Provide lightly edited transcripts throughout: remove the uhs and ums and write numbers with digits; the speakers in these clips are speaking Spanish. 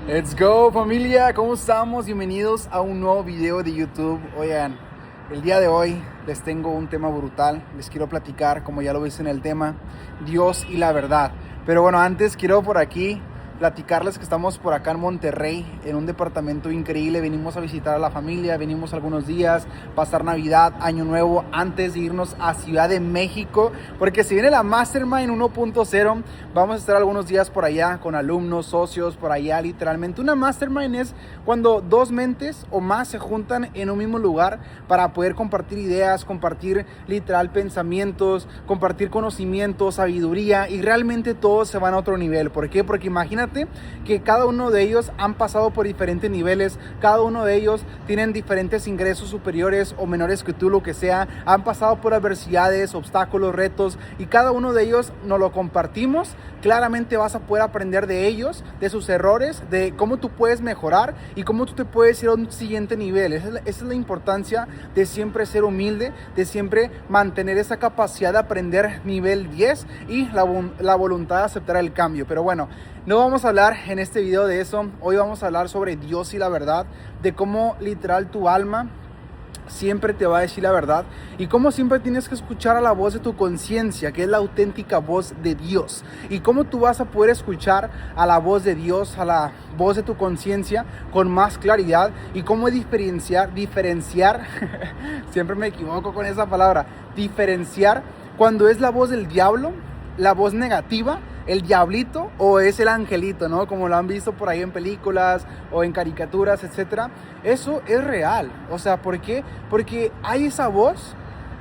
Let's go, familia, ¿cómo estamos? Bienvenidos a un nuevo video de YouTube. Oigan, el día de hoy les tengo un tema brutal. Les quiero platicar, como ya lo viste en el tema, Dios y la verdad. Pero bueno, antes quiero por aquí platicarles que estamos por acá en Monterrey, en un departamento increíble. Venimos a visitar a la familia, venimos algunos días, pasar Navidad, Año Nuevo, antes de irnos a Ciudad de México, porque se viene la Mastermind 1.0. Vamos a estar algunos días por allá con alumnos, socios, por allá literalmente. Una Mastermind es cuando dos mentes o más se juntan en un mismo lugar para poder compartir ideas, compartir literal pensamientos, compartir conocimiento, sabiduría, y realmente todos se van a otro nivel. ¿Por qué? Porque imagínate que cada uno de ellos han pasado por diferentes niveles, cada uno de ellos tienen diferentes ingresos superiores o menores que tú, lo que sea, han pasado por adversidades, obstáculos, retos, y cada uno de ellos nos lo compartimos. Claramente vas a poder aprender de ellos, de sus errores, de cómo tú puedes mejorar y cómo tú te puedes ir a un siguiente nivel. Esa es la importancia de siempre ser humilde, de siempre mantener esa capacidad de aprender nivel 10 y la voluntad de aceptar el cambio. Pero bueno, no vamos a hablar en este video de eso. Hoy vamos a hablar sobre Dios y la verdad, de cómo literal tu alma siempre te va a decir la verdad y cómo siempre tienes que escuchar a la voz de tu conciencia, que es la auténtica voz de Dios, y cómo tú vas a poder escuchar a la voz de Dios, a la voz de tu conciencia con más claridad, y cómo diferenciar siempre me equivoco con esa palabra, diferenciar cuando es la voz del diablo, la voz negativa, el diablito, o es el angelito, ¿no? Como lo han visto por ahí en películas o en caricaturas, etcétera. Eso es real. O sea, ¿por qué? Porque hay esa voz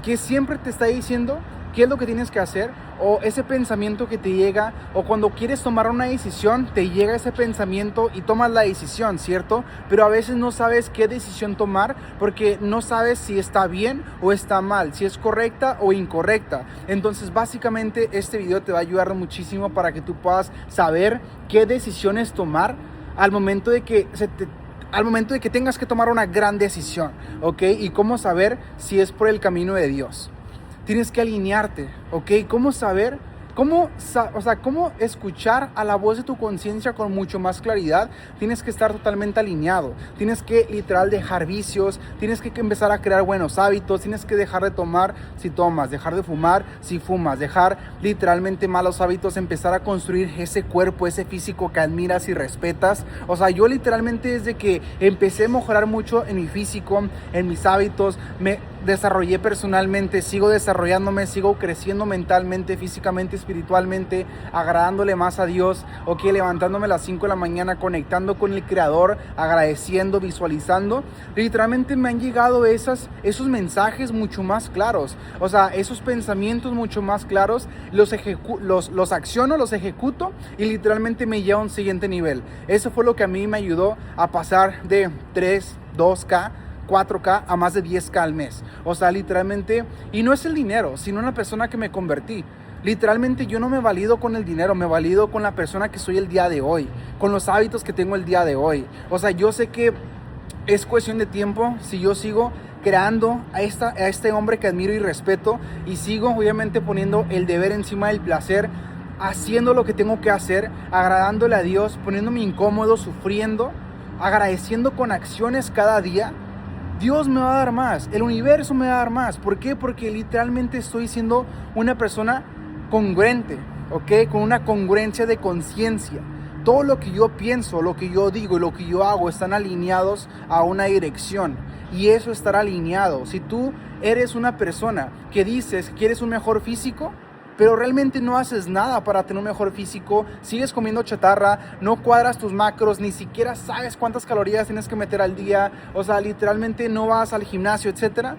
que siempre te está diciendo qué es lo que tienes que hacer, o ese pensamiento que te llega, o cuando quieres tomar una decisión, te llega ese pensamiento y tomas la decisión, ¿cierto? Pero a veces no sabes qué decisión tomar porque no sabes si está bien o está mal, si es correcta o incorrecta. Entonces, básicamente, este video te va a ayudar muchísimo para que tú puedas saber qué decisiones tomar al momento de que tengas que tomar una gran decisión, ¿ok? Y cómo saber si es por el camino de Dios. Tienes que alinearte, ¿ok? ¿Cómo saber? ¿Cómo escuchar a la voz de tu conciencia con mucho más claridad? Tienes que estar totalmente alineado. Tienes que literal dejar vicios. Tienes que empezar a crear buenos hábitos. Tienes que dejar de tomar si tomas, dejar de fumar si fumas, dejar literalmente malos hábitos, empezar a construir ese cuerpo, ese físico que admiras y respetas. O sea, yo literalmente desde que empecé a mejorar mucho en mi físico, en mis hábitos, me desarrollé personalmente, sigo desarrollándome, sigo creciendo mentalmente, físicamente, espiritualmente, agradándole más a Dios, ok, levantándome a las 5 de la mañana, conectando con el Creador, agradeciendo, visualizando. Literalmente me han llegado esos mensajes mucho más claros, o sea, esos pensamientos mucho más claros, los acciono, los ejecuto, y literalmente me lleva a un siguiente nivel. Eso fue lo que a mí me ayudó a pasar de 3, 2K, 4K a más de 10K al mes. O sea, literalmente, y no es el dinero, sino la persona que me convertí. Literalmente yo no me valido con el dinero, me valido con la persona que soy el día de hoy, con los hábitos que tengo el día de hoy. O sea, yo sé que es cuestión de tiempo si yo sigo creando a este hombre que admiro y respeto, y sigo obviamente poniendo el deber encima del placer, haciendo lo que tengo que hacer, agradándole a Dios, poniéndome incómodo, sufriendo, agradeciendo con acciones cada día. Dios me va a dar más, el universo me va a dar más. ¿Por qué? Porque literalmente estoy siendo una persona congruente, ¿ok? Con una congruencia de conciencia. Todo lo que yo pienso, lo que yo digo y lo que yo hago están alineados a una dirección, y eso estará alineado. Si tú eres una persona que dices que quieres un mejor físico, pero realmente no haces nada para tener un mejor físico, sigues comiendo chatarra, no cuadras tus macros, ni siquiera sabes cuántas calorías tienes que meter al día, o sea, literalmente no vas al gimnasio, etcétera,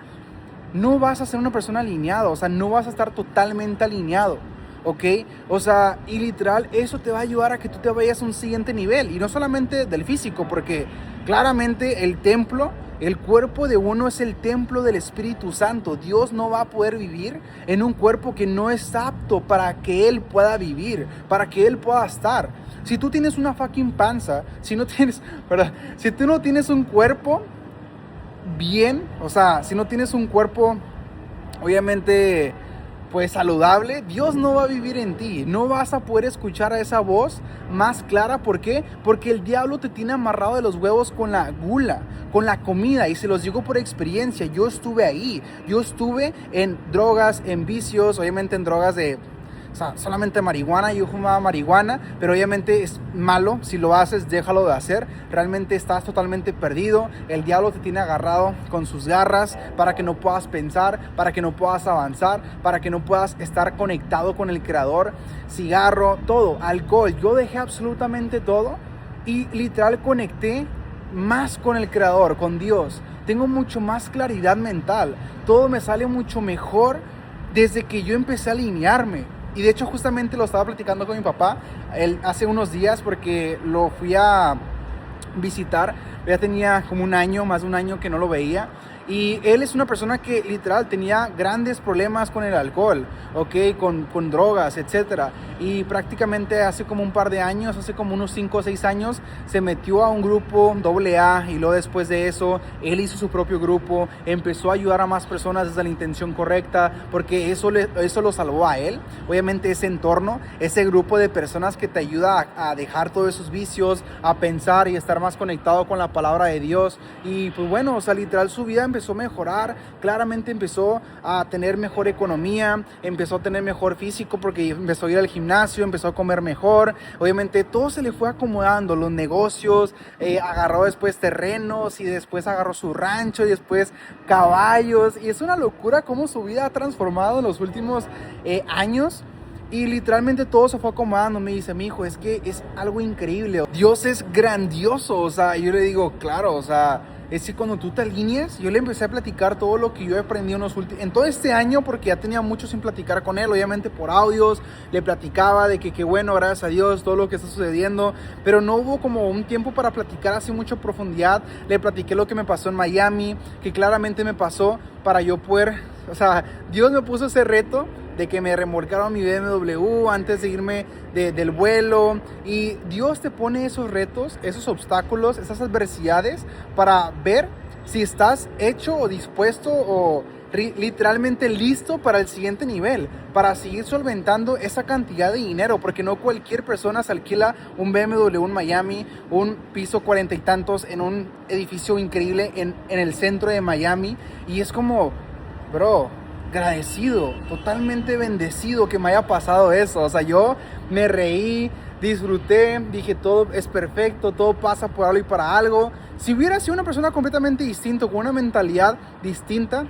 no vas a ser una persona alineada, o sea, no vas a estar totalmente alineado, ¿ok? O sea, y literal, eso te va a ayudar a que tú te vayas a un siguiente nivel, y no solamente del físico, porque claramente el templo, el cuerpo de uno es el templo del Espíritu Santo. Dios no va a poder vivir en un cuerpo que no es apto para que Él pueda vivir, para que Él pueda estar. Si tú tienes una fucking panza, si tú no tienes un cuerpo bien, o sea, si no tienes un cuerpo, obviamente, pues saludable, Dios no va a vivir en ti. No vas a poder escuchar a esa voz más clara. ¿Por qué? Porque el diablo te tiene amarrado de los huevos con la gula, con la comida. Y se los digo por experiencia. Yo estuve ahí. Yo estuve en drogas, en vicios, obviamente en drogas de... O sea, solamente marihuana, yo fumaba marihuana, pero obviamente es malo. Si lo haces, déjalo de hacer. Realmente estás totalmente perdido. El diablo te tiene agarrado con sus garras para que no puedas pensar, para que no puedas avanzar, para que no puedas estar conectado con el Creador. Cigarro, todo, alcohol. Yo dejé absolutamente todo y literal conecté más con el Creador, con Dios. Tengo mucho más claridad mental. Todo me sale mucho mejor desde que yo empecé a alinearme. Y de hecho justamente lo estaba platicando con mi papá hace unos días porque lo fui a visitar. Ya tenía como un año, más de un año que no lo veía. Y él es una persona que literal tenía grandes problemas con el alcohol, ¿ok? Con drogas, etc. Y prácticamente hace como un par de años, hace como unos 5 o 6 años, se metió a un grupo AA. Y luego después de eso, él hizo su propio grupo, empezó a ayudar a más personas desde la intención correcta, porque eso lo salvó a él. Obviamente ese entorno, ese grupo de personas que te ayuda a dejar todos esos vicios, a pensar y estar más conectado con la palabra de Dios. Y pues bueno, o sea, literal su vida empezó a mejorar. Claramente empezó a tener mejor economía, empezó a tener mejor físico porque empezó a ir al gimnasio, empezó a comer mejor. Obviamente todo se le fue acomodando, los negocios, agarró después terrenos y después agarró su rancho y después caballos. Y es una locura cómo su vida ha transformado en los últimos años. Y literalmente todo se fue acomodando. Me dice, mi hijo, es que es algo increíble. Dios es grandioso. O sea, yo le digo, claro, o sea, es que cuando tú te alineas, yo le empecé a platicar todo lo que yo he aprendido en todo este año, porque ya tenía mucho sin platicar con él, obviamente por audios, le platicaba de que qué bueno, gracias a Dios, todo lo que está sucediendo, pero no hubo como un tiempo para platicar así mucho profundidad. Le platiqué lo que me pasó en Miami, que claramente me pasó para yo poder, o sea, Dios me puso ese reto de que me remolcaron mi BMW antes de irme del vuelo. Y Dios te pone esos retos, esos obstáculos, esas adversidades para ver si estás hecho o dispuesto o literalmente listo para el siguiente nivel, para seguir solventando esa cantidad de dinero, porque no cualquier persona se alquila un BMW en Miami, un piso 40 y tantos en un edificio increíble en el centro de Miami. Y es como, bro, agradecido, totalmente bendecido que me haya pasado eso. O sea, yo me reí, disfruté, dije todo es perfecto, todo pasa por algo y para algo. Si hubiera sido una persona completamente distinta, con una mentalidad distinta,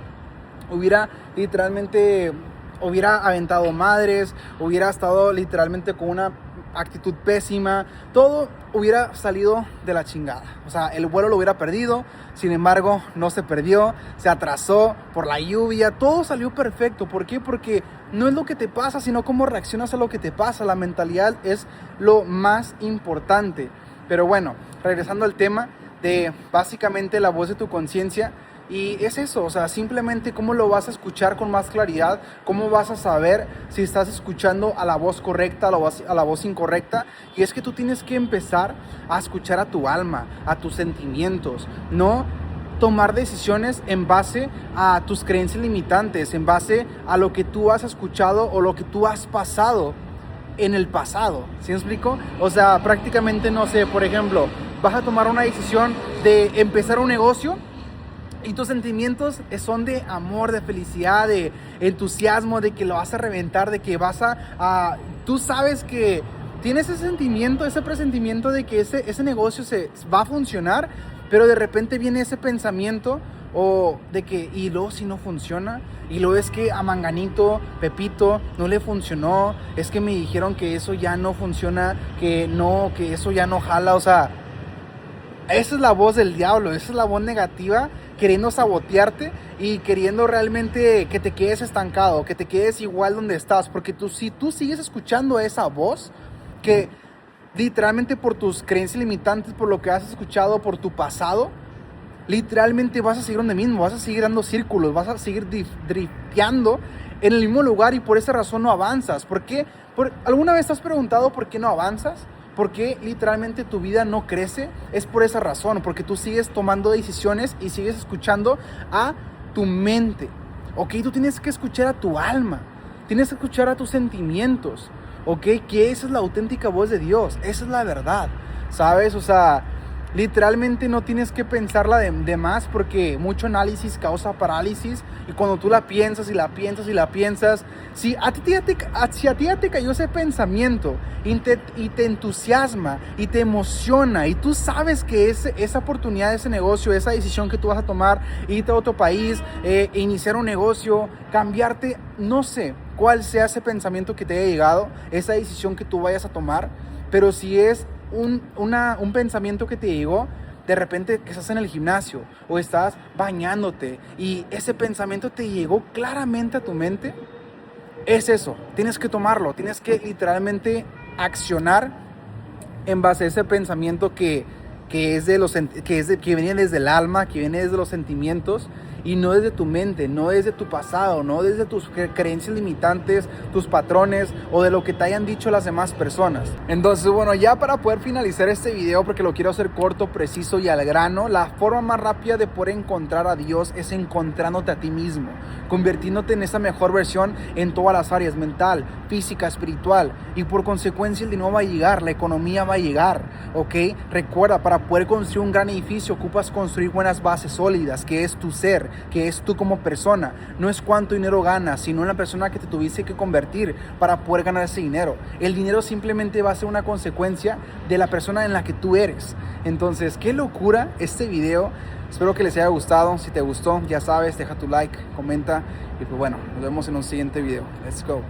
hubiera aventado madres, hubiera estado literalmente con una actitud pésima, todo hubiera salido de la chingada. O sea, el vuelo lo hubiera perdido. Sin embargo, no se perdió, se atrasó por la lluvia, todo salió perfecto. ¿Por qué? Porque no es lo que te pasa, sino cómo reaccionas a lo que te pasa. La mentalidad es lo más importante. Pero bueno, regresando al tema de básicamente la voz de tu conciencia. Y es eso, o sea, simplemente cómo lo vas a escuchar con más claridad, cómo vas a saber si estás escuchando a la voz correcta, a la voz incorrecta. Y es que tú tienes que empezar a escuchar a tu alma, a tus sentimientos, no tomar decisiones en base a tus creencias limitantes, en base a lo que tú has escuchado o lo que tú has pasado en el pasado. ¿Sí me explico? O sea, prácticamente, no sé, por ejemplo, vas a tomar una decisión de empezar un negocio y tus sentimientos son de amor, de felicidad, de entusiasmo, de que lo vas a reventar, de que vas tú sabes que tienes ese sentimiento, ese presentimiento de que ese negocio se va a funcionar, pero de repente viene ese pensamiento o de que, y luego si no funciona, y luego es que a Manganito, Pepito no le funcionó, es que me dijeron que eso ya no funciona, que eso ya no jala. O sea, esa es la voz del diablo, esa es la voz negativa queriendo sabotearte y queriendo realmente que te quedes estancado, que te quedes igual donde estás. Porque si tú sigues escuchando esa voz, que literalmente por tus creencias limitantes, por lo que has escuchado, por tu pasado, literalmente vas a seguir donde mismo, vas a seguir dando círculos, vas a seguir drifteando en el mismo lugar y por esa razón no avanzas. ¿Por qué? ¿Alguna vez te has preguntado por qué no avanzas? ¿Por qué literalmente tu vida no crece? Es por esa razón, porque tú sigues tomando decisiones y sigues escuchando a tu mente. Ok, tú tienes que escuchar a tu alma. Tienes que escuchar a tus sentimientos, ¿ok? Que esa es la auténtica voz de Dios, esa es la verdad, ¿sabes? O sea, literalmente no tienes que pensarla de más, porque mucho análisis causa parálisis, y cuando tú la piensas y la piensas y la piensas, si a ti ya te cayó ese pensamiento y te entusiasma y te emociona, y tú sabes que esa oportunidad, ese negocio, esa decisión que tú vas a tomar, irte a otro país, iniciar un negocio, cambiarte, no sé cuál sea ese pensamiento que te haya llegado, esa decisión que tú vayas a tomar, pero si es un pensamiento que te llegó de repente, que estás en el gimnasio o estás bañándote y ese pensamiento te llegó claramente a tu mente, es eso. Tienes que tomarlo, tienes que literalmente accionar en base a ese pensamiento que viene desde el alma, que viene desde los sentimientos, y no desde tu mente, no desde tu pasado, no desde tus creencias limitantes, tus patrones o de lo que te hayan dicho las demás personas. Entonces, bueno, ya para poder finalizar este video, porque lo quiero hacer corto, preciso y al grano, la forma más rápida de poder encontrar a Dios es encontrándote a ti mismo, convirtiéndote en esa mejor versión en todas las áreas: mental, física, espiritual, y por consecuencia el dinero va a llegar, la economía va a llegar, ¿ok? Recuerda, para poder construir un gran edificio ocupas construir buenas bases sólidas, que es tu ser, que es tú como persona. No es cuánto dinero ganas, sino en la persona que te tuviste que convertir para poder ganar ese dinero. El dinero simplemente va a ser una consecuencia de la persona en la que tú eres. Entonces, qué locura este video. Espero que les haya gustado. Si te gustó, ya sabes, deja tu like, comenta, y pues bueno, nos vemos en un siguiente video. Let's go.